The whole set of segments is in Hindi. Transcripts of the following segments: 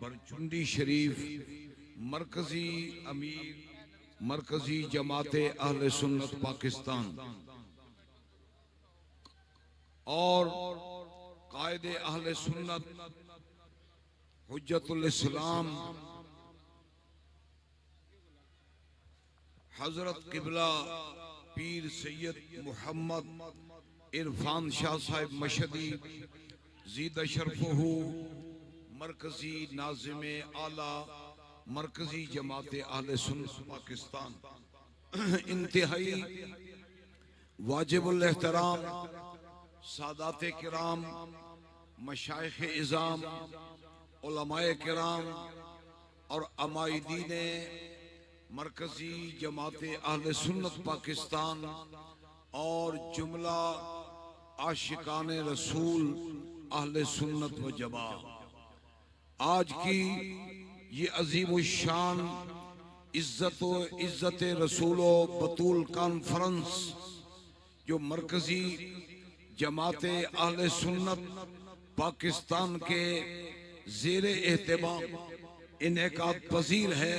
बरचुंडी शरीफ मरकजी अमीर मरकजी जमाते अहले सुन्नत पाकिस्तान और कायदे अहले सुन्नत हुज्जतुल इस्लाम हजरत किबला पीर सैयद मोहम्मद इरफान शाह साहिब मशदी जीद शरफहू मरकजी नाज़िम आला मरकजी जमाते अहले सुन्नत पाकिस्तान इंतहाई वाजिबुल एहतराम सादाते किराम मशाइख इज़ाम उलमाए किराम और अमायदीन मरकजी जमाते अहले सुन्नत पाकिस्तान और जुमला आशिकान रसूल अहले सुन्नत व जमा आज की ये अजीम शान इज्जत रसूलो बतूल कॉन्फ्रेंस जो मरकजी जमाते अहले सुन्नत पाकिस्तान के ज़ेरे एहतमाम इनेकाद पजीर है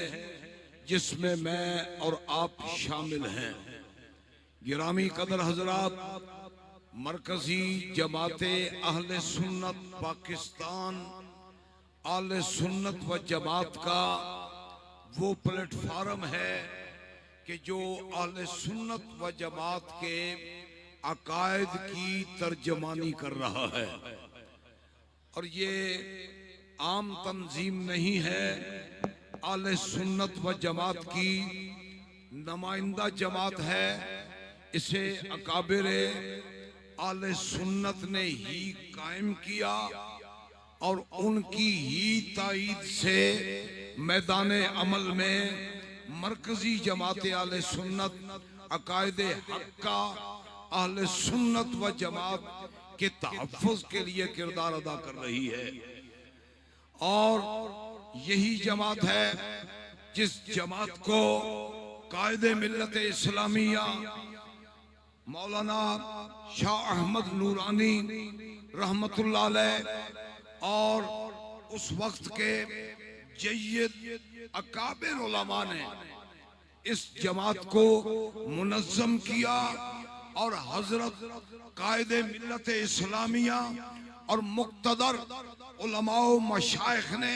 जिसमें मैं और आप शामिल हैं। गिरामी कदर हजरात, मरकजी जमाते अहले सुन्नत पाकिस्तान अहले सुन्नत व जमात का वो प्लेटफार्म है कि जो अहले सुन्नत व जमात के अकायद की तर्जमानी कर रहा है और ये आम तंजीम नहीं है, अहले सुन्नत व जमात की नुमाइंदा जमात है। इसे अकाबिरे अहले सुन्नत ने ही कायम किया और उनकी ही ताईद से मैदान अमल में मरकजी जमाते अहले सुन्नत अकायदे हक का अहले सुन्नत व जमात के तहफ़्फ़ुज़ के लिए किरदार अदा कर रही है और यही जमात है जिस जमात को कायदे मिल्लत इस्लामिया मौलाना शाह अहमद नूरानी रहमतुल्लाह अलैह और उस वक्त के जय्यद अकाबिर उलमा ने इस जमात को मुनज़्ज़म किया और हजरत कायदे मिल्लत इस्लामिया और मुक्तदर उलमाओ मशाइख ने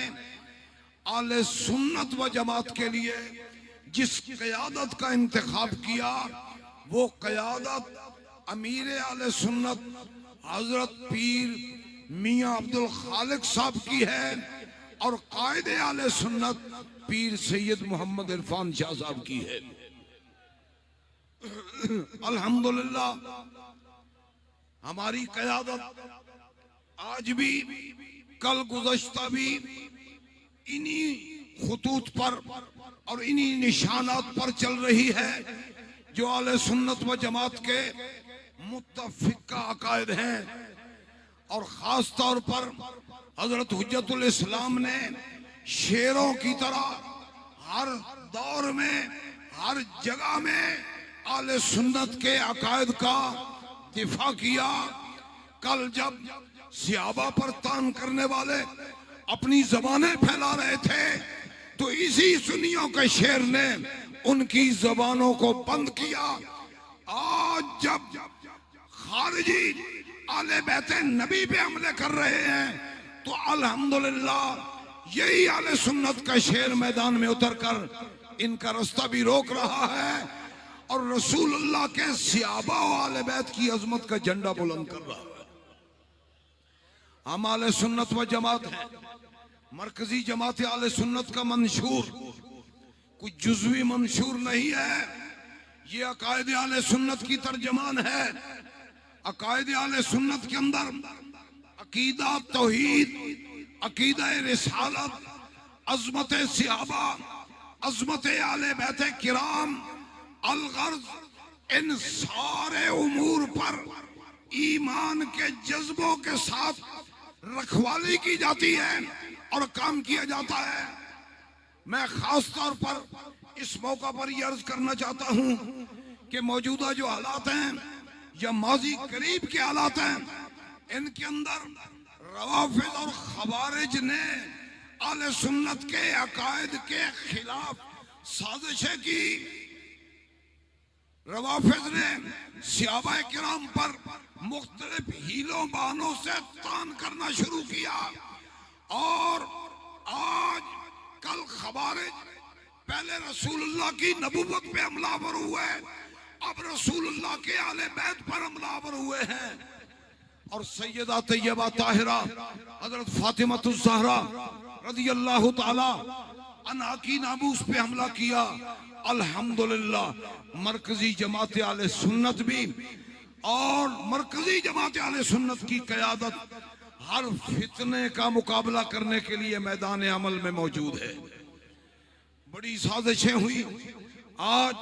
आले सुन्नत व जमात के लिए जिस क़यादत का इंतखाब किया वो क़यादत अमीर आले सुन्नत हजरत पीर मियाँ अब्दुल खालिक साहब की है और कायदे आले सुन्नत पीर सैयद मोहम्मद इरफान शाह साहब की है। अल्हम्दुलिल्लाह हमारी क़यादत आज भी कल गुज़श्ता भी इन्हीं खुतूत पर और इन्हीं निशानात पर चल रही है जो आले सुन्नत व जमात के मुत्तफ़िक़ा अकायद हैं और ख़ास तौर पर हज़रत हुज्जतुल इस्लाम ने शेरों की तरह हर दौर में हर जगह में आले सुन्नत के अकायद का दिफा किया। कल जब सियाबा पर तान करने वाले अपनी ज़बानें फैला रहे थे तो इसी सुन्नियों के शेर ने उनकी ज़बानों को बंद किया। आज जब खारिजी आले बैते नबी पे हमले कर रहे हैं तो अल्हम्दुलिल्लाह यही आले सुन्नत का शेर मैदान में उतर कर इनका रास्ता भी रोक रहा है और रसूलुल्लाह के सियाबा और आले बैत की अजमत का झंडा बुलंद कर रहा है। हम आले सुन्नत व जमात है, मरकजी जमात आले सुन्नत का मंशूर कोई जुज़वी मंशूर नहीं है, ये अकायद आले सुन्नत की तर्जमान है। अकायद आले सुन्नत के अंदर अकीदा तौहीद, अकीदा रिसालत, अज़मत सिहाबा, अज़मत आले बैते किराम, अलगर्ज, इन सारे उमूर पर ईमान के जज्बों के साथ रखवाली की जाती है और काम किया जाता है। मैं खास तौर पर इस मौका पर यह अर्ज करना चाहता हूं कि मौजूदा जो हालात हैं या माजी करीब के हालात हैं, इनके अंदर रवाफिद और खवारिज ने आले सुन्नत के अकायद के खिलाफ साजिशें की। रवाफिज ने सहाबा किराम पर मुख्तलिफ हीलों बहानों से तान करना शुरू किया और आज कल खवारिज पहले रसूलुल्लाह की नबूवत पे हमलावर हुए, अब रसूलुल्लाह के आले बैत पर हमलावर हुए हैं। और सैयदा तैयबा ताहिरा हजरत फातिमातुज़ ज़हरा रज़ियल्लाहु ताला अन्हा की नामूस पे हमला किया। अल्हम्दुलिल्लाह मरकजी जमात आले सुन्नत भी और मरकजी जमात आले सुन्नत की क़यादत हर फितने का मुकाबला करने के लिए मैदान अमल में मौजूद है। बड़ी साजिशें हुई। आज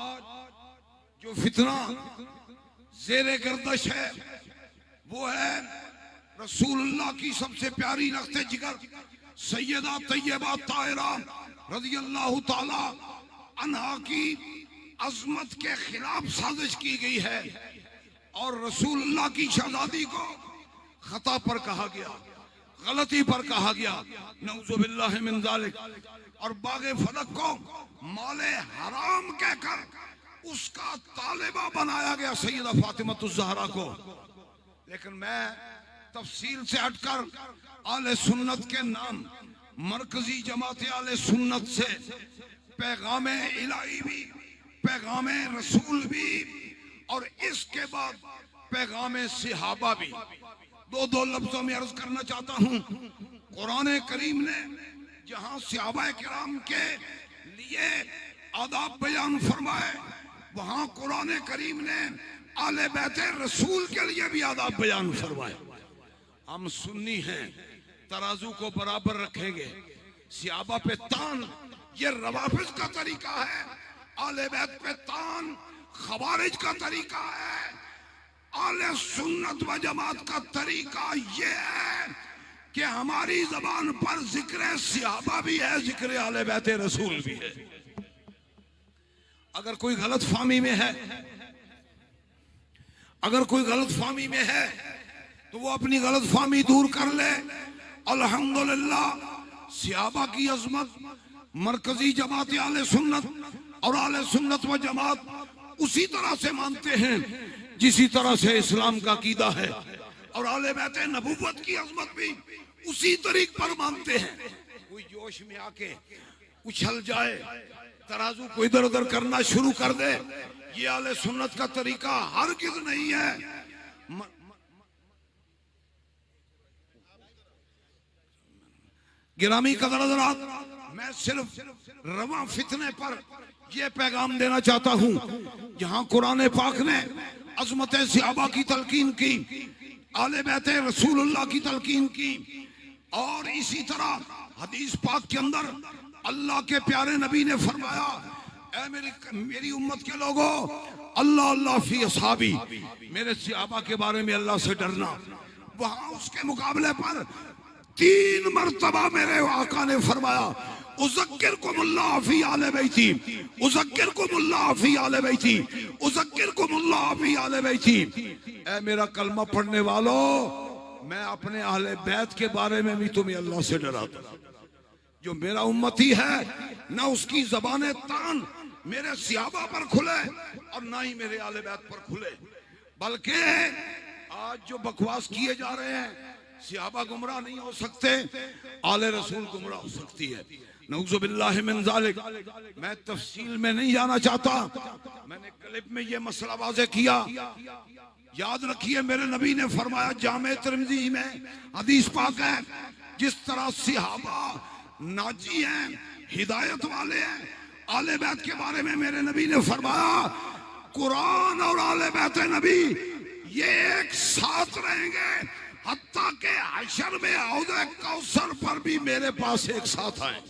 जो फितना ज़ेरे गर्दश है वो है रसूलुल्लाह की सबसे प्यारी रख्ते जिगर सैयदा तैयबा ताहिरा रज़ियल्लाहु ताला अन्हा की अजमत के खिलाफ साजिश की गई है और रसूलुल्लाह की शहजादी को खता पर कहा गया, गलती पर कहा गया, नऊज़ुबिल्लाहि मिन ज़ालिक। और बागे फलक को माले हराम कहकर उसका तालिबा बनाया गया सैयदा फातिमातुज़ ज़हरा को। लेकिन मैं तफसील से हटकर आले सुन्नत के नाम मरकजी जमात आले सुन्नत से पैगाम इलाही भी, पैगाम रसूल भी और इसके बाद पैगाम सहाबा भी दो लफ्जों में अर्ज करना चाहता हूँ। कुरान करीम ने जहाँ सहाबा किराम के लिए आदाब बयान फरमाए, वहाँ कुरान करीम ने आले बैते रसूल के लिए भी आदाब बयान फरमाए। हम सुन्नी हैं, तराजू को बराबर रखेंगे। सहाबा पे तान ये रवाफिज का तरीका है, आले बैत पे तान खवारिज का तरीका है। आले सुन्नत व जमात का तरीका ये है कि हमारी जबान पर जिक्र सहाबा भी है, जिक्र आले बैते रसूल भी है। अगर कोई गलत फाहमी में है, अगर कोई गलत फाहमी में है तो वो अपनी गलत फाहमी दूर कर ले। अल्हम्दुलिल्लाह सहाबा की अजमत मरकजी जमात आले सुन्नत और आले सुन्नत व जमात उसी तरह से मानते हैं जिसी तरह से इस्लाम का अकीदा है, और आले बैते नबूवत की अजमत भी उसी तरीक पर मानते हैं। कोई जोश में आके उछल जाए, तराजू को इधर उधर करना शुरू कर दे, ये आले सुन्नत का तरीका हरगिज़ नहीं है। गिरामी कदर हज़रात, मैं सिर्फ रवा फितने पर यह पैगाम देना चाहता हूँ। जहाँ कुरान पाक ने अज़मत सहाबा की तलकीन की, आले बैते रसूलुल्लाह की तलकीन की, और इसी तरह हदीस पाक के अंदर अल्लाह के प्यारे नबी ने फरमाया, ऐ मेरी उम्मत के लोगों, अल्लाह अल्लाह फी असहाबी, मेरे सहाबा के बारे में अल्लाह से डरना। वहाँ उसके मुकाबले पर 3 मरतबा मेरे आका ने फरमाया, उज़क्किरुकुमुल्लाह फी आले बैती, उज़क्किरुकुमुल्लाह फी आले बैती, उज़क्किरुकुमुल्लाह फी आले बैती। ऐ मेरा कलमा पढ़ने वालों, मैं अपने अहले बैत के बारे में भी तुम्हें अल्लाह से डराता हूं। जो मेरा उम्मती है ना उसकी ज़बान तान मेरे सहाबा पर खुले और ना ही मेरे आले बैत पर खुले, बल्कि आज जो बकवास किए जा रहे हैं, सहाबा गुमराह नहीं हो सकते, आले रसूल गुमराह हो सकती है। नऊज़ुबिल्लाहि मिन ज़ालिक। मैं तफसील में नहीं जाना चाहता, मैंने क्लिप में ये मसला वाज़े किया। याद रखिए, मेरे नबी ने फरमाया, जामे तिरमिज़ी में हदीस पाक है, जिस तरह सहाबा नाजी हैं, हिदायत वाले हैं, आले बैत के बारे में मेरे नबी ने फरमाया, कुरान और आले बैत नबी ये एक साथ रहेंगे, हत्ता के हशर में औदे कौसर पर भी मेरे पास एक साथ आए।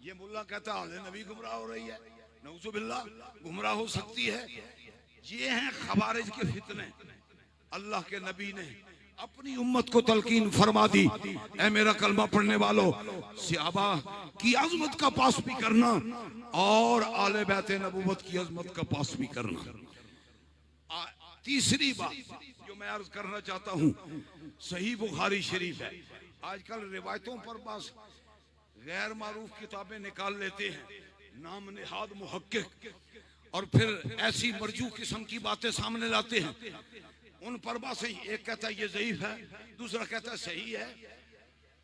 ये मुल्ला कहता है आले नबी गुमराह हो रही है, नऊज़ुबिल्लाह गुमराह हो सकती है। ये हैं खवारिज के फितने। अल्लाह के नबी ने अपनी उम्मत को तलकीन फरमा दी, ऐ मेरा कलमा पढ़ने वालों, सहाबा की अजमत का पास भी करना और आले बैत नबूवत की अजमत का पास भी करना। तीसरी बात जो मैं अर्ज करना चाहता हूँ, सही बुखारी शरीफ है। आजकल रिवायतों पर बस गैर मारूफ किताबें निकाल लेते हैं, नाम निहाद मुहक्किक, और फिर ऐसी मरजू किस्म की बातें सामने लाते हैं। उन पर बात सही, एक कहता है ये ज़ईफ है, दूसरा कहता है सही है।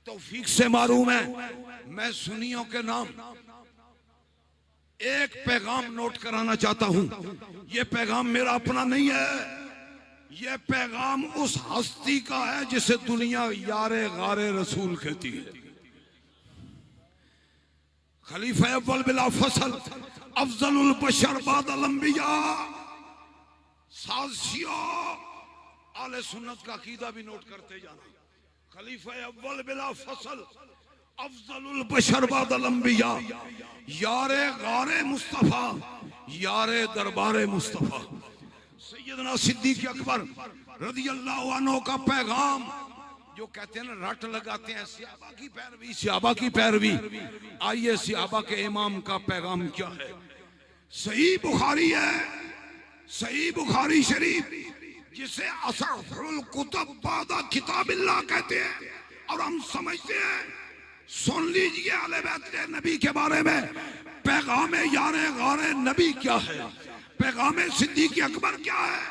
तौफीक से मालूम है, मैं सुन्नियों के नाम एक पैगाम नोट कराना चाहता हूं। ये पैगाम मेरा अपना नहीं है, ये पैगाम उस हस्ती का है जिसे दुनिया यारे गारे रसूल कहती है। खलीफा अव्वल बिला फसल, अफजलुल बशर बादल अंबिया, साजिया आले सुन्नत का अकीदा भी नोट करते जाना। खलीफा अव्वल बिला फसल, अफजलुल बशर बादल अंबिया, यारे गारे मुस्तफा, यारे दरबारे मुस्तफा, सैयदना सिद्दीक अकबर रदियल्लाहु अन्हु का पैगाम, जो कहते हैं ना रट लगाते हैं सहाबा की पैरवी, सहाबा की पैरवी। आइए सहाबा के इमाम का पैगाम क्या है। सही बुखारी है, सही बुखारी शरीफ, जिसे असहुल कुतुब बादा किताबिल्लाह कहते हैं, और हम समझते हैं। सुन लीजिए आले बैत के नबी के बारे में पैगाम यारे गारे नबी क्या है, पैगाम सिद्दीक अकबर क्या है।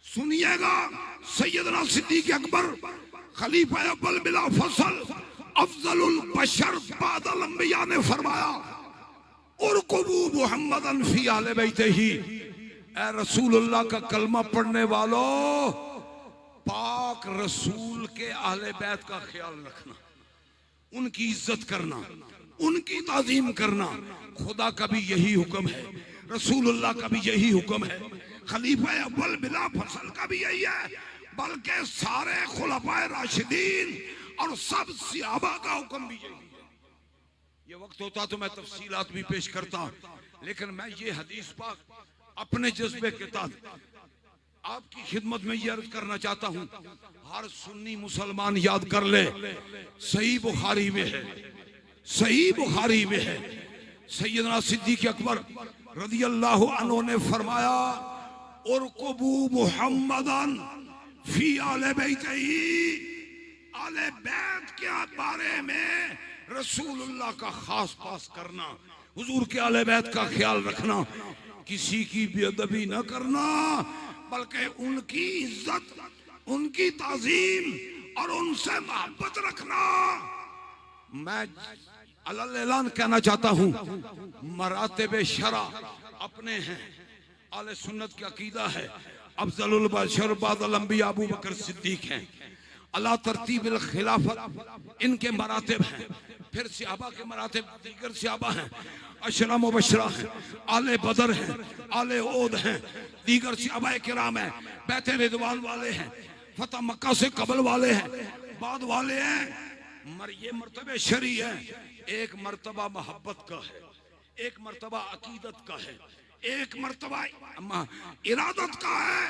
सुनिएगा, सैयदना सिद्दीक अकबर खलीफा अव्वल बिला फसल, अफजलुल बशर बादल अंबिया ने फरमाया, उरकुबू मुहम्मदन फी आले बैतिही, ए रसूलुल्लाह का कलमा पढ़ने वालों, पाक रसूल के आले बैत का ख्याल रखना, उनकी इज्जत करना, उनकी ताजीम करना। खुदा का भी यही हुक्म है, रसूलुल्लाह का भी यही हुक्म है, खलीफा अव्वल बिला फसल का भी यही है, बल्कि सारे खुलफाए राशिदीन और सब सहाबा का हुक्म भी यही है। ये वक्त होता तो मैं तफसीलात भी पेश करता, लेकिन मैं ये हदीस पाक अपने जज्बे के तहत आपकी खिदमत में ये अर्ज करना चाहता हूँ। हर सुन्नी मुसलमान याद कर ले, सही बुखारी में है, सही बुखारी में है। सैयदना सिद्दीक अकबर रदियल्लाहु अन्हु ने फरमाया, उरकुबू मुहम्मदन फी आले बैतिही, आले बैत के बारे में रसूलुल्लाह का खास पास करना, हुजूर के आले बैत का ख्याल रखना, किसी की बेअदबी न करना, बल्कि उनकी इज्जत, उनकी ताजीम और उनसे मोहब्बत रखना। मैं अलल ऐलान कहना चाहता हूँ, मरातिब शरा अपने हैं, आले सुन्नत की अकीदा है, अफजलुल बशर बादल अंबिया अबू बकर सिद्दीक हैं, अला तरतीबिल खिलाफत इनके मरातिब हैं, फिर सहाबा के मरातिब दीगर सहाबा हैं, अशरा मुबशरा हैं, आले बदर हैं, आले ओद हैं, दीगर सहाबा किराम हैं, बैते रिदवान वाले हैं, फतह मक्का से कबल वाले हैं, बाद वाले हैं। ये मर्तबे शरी है, एक मर्तबा मोहब्बत का है, एक मर्तबा अकीदत का है, एक मर्तबा इरादत का है।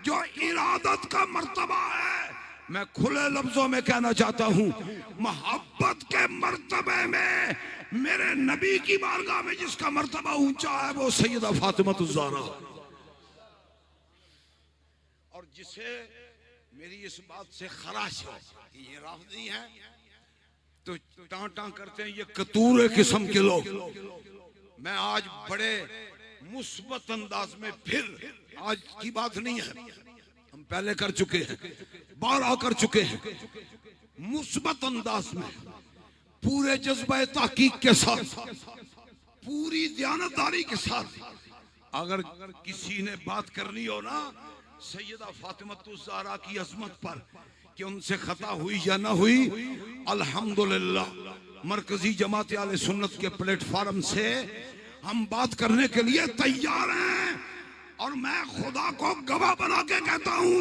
जो इरादत का मर्तबा है, मैं खुले लफ्जों में कहना चाहता हूं, मोहब्बत के मर्तबे में मेरे नबी की बारगाह में जिसका मर्तबा ऊंचा है वो सैयदा फातिमा ज़हरा, और जिसे मेरी इस बात से खराश है कि ये राफ़िदी है तो टां करते हैं ये कतूरे किस्म के लोग। मैं आज बड़े मुस्बत अंदाज में, फिर आज की बात नहीं है, हम पहले कर चुके हैं, बारह कर चुके हैं, मुस्बत अंदाज में पूरे जज्बे ताकीक के साथ, पूरी दयानतदारी के साथ अगर किसी ने बात करनी हो ना सैयदा फातिमा ज़हरा की अजमत पर कि उनसे खता हुई या ना हुई, अल्हम्दुलिल्लाह मरकजी जमात आले सुन्नत के प्लेटफार्म से हम बात करने के लिए तैयार हैं। और मैं खुदा को गवाह बना के कहता हूं,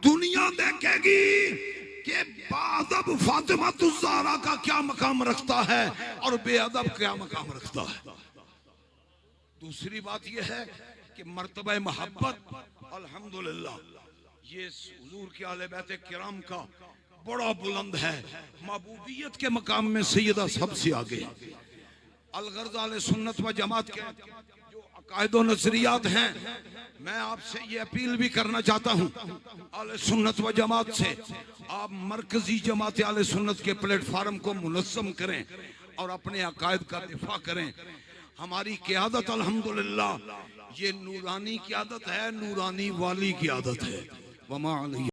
दुनिया देखेगी कि बाअदब फातिमा ज़हरा का क्या मकाम रखता है और बेअदब क्या मकाम रखता है। दूसरी बात यह है कि मर्तबा मोहब्बत अल्हम्दुलिल्लाह ये हुजूर के आले बैत किराम का बड़ा बुलंद है, महबूबियत के मकाम में सैयदा सबसे आगे। अलगर्ज आले सुन्नत व जमात के जो अकायद व नजरियात हैं। मैं आपसे ये अपील भी करना चाहता हूँ आले सुन्नत व जमात से, आप मरकजी जमात आले सुन्नत के प्लेटफार्म को मुनज़्ज़म करें और अपने अकायद का दिफा करें। हमारी क़यादत अल्हम्दुलिल्लाह ये नूरानी क़यादत है, नूरानी वाली क़यादत है। वमा अलैहि